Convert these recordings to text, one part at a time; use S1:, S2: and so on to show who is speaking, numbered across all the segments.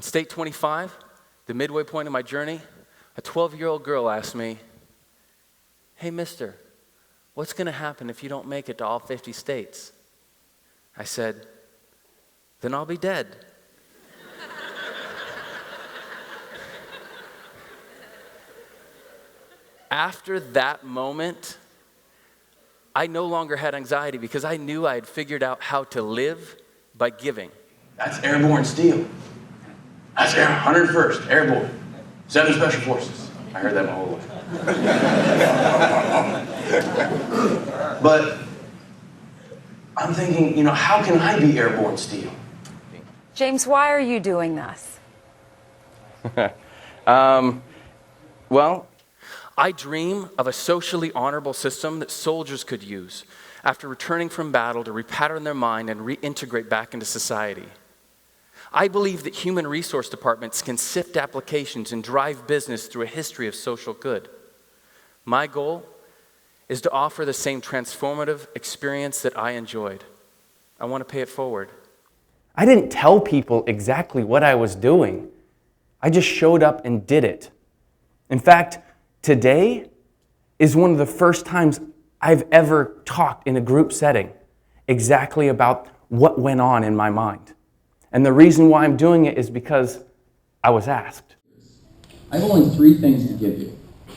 S1: On state 25, the midway point of my journey, a 12-year-old girl asked me, "Hey, mister, what's going to happen if you don't make it to all 50 states?" I said, "Then I'll be dead." After that moment, I no longer had anxiety because I knew I had figured out how to live by giving.
S2: That's airborne steel. That's 101st Airborne, 7 Special Forces. I heard that my whole life. But I'm thinking, how can I be airborne steel?
S3: James, why are you doing this?
S1: Well, I dream of a socially honorable system that soldiers could use after returning from battle to repattern their mind and reintegrate back into society. I believe that human resource departments can sift applications and drive business through a history of social good. My goal is to offer the same transformative experience that I enjoyed. I want to pay it forward.
S4: I didn't tell people exactly what I was doing. I just showed up and did it. In fact, today is one of the first times I've ever talked in a group setting exactly about what went on in my mind. And the reason why I'm doing it is because I was asked.
S5: I have only 3 things to give you.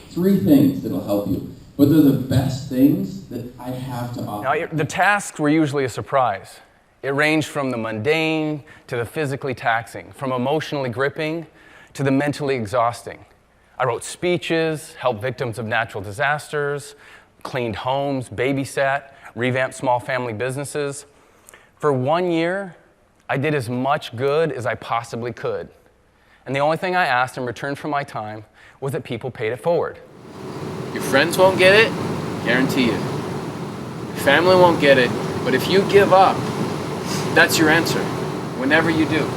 S5: 3 things that'll help you. But they're the best things that I have to offer.
S6: Now, the tasks were usually a surprise. It ranged from the mundane to the physically taxing, from emotionally gripping to the mentally exhausting. I wrote speeches, helped victims of natural disasters, cleaned homes, babysat, revamped small family businesses. For 1 year, I did as much good as I possibly could. And the only thing I asked in return for my time was that people paid it forward.
S2: Your friends won't get it, guarantee you. Your family won't get it, but if you give up, that's your answer, whenever you do.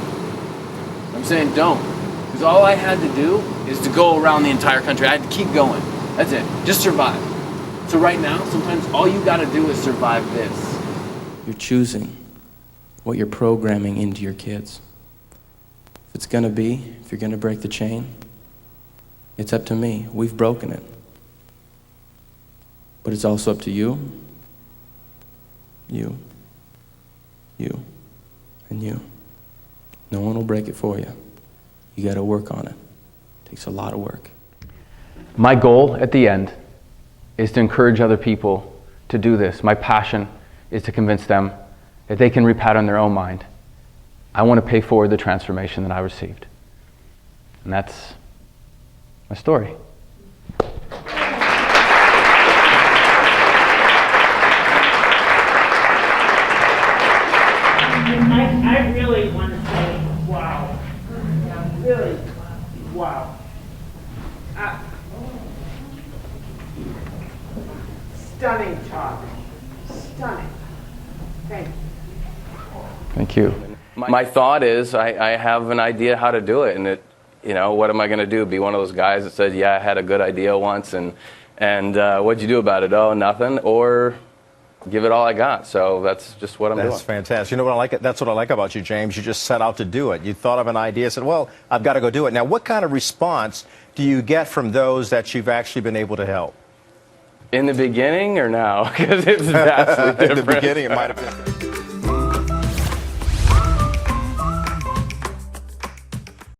S2: I'm saying don't, because all I had to do is to go around the entire country. I had to keep going. That's it, just survive. So right now, sometimes all you gotta do is survive this.
S1: You're choosing what you're programming into your kids. If you're gonna break the chain, it's up to me. We've broken it. But it's also up to you, and you. No one will break it for you. You gotta work on it. It takes a lot of work.
S4: My goal at the end is to encourage other people to do this. My passion is to convince them that they can repattern their own mind. I want to pay forward the transformation that I received. And that's my story.
S7: I really want to say, wow. Really, wow. Stunning talk. Stunning. Thank you.
S4: Thank you.
S6: My thought is I have an idea how to do it, and what am I going to do? Be one of those guys that says, yeah, I had a good idea once, and what'd you do about it? Oh, nothing. Or give it all I got. So that's just what I'm doing.
S8: That's fantastic. You know what I like? That's what I like about you, James. You just set out to do it. You thought of an idea, said, well, I've got to go do it. Now, what kind of response do you get from those that you've actually been able to help?
S6: In the beginning or now? Because it's vastly different.
S8: In the beginning, it might have been.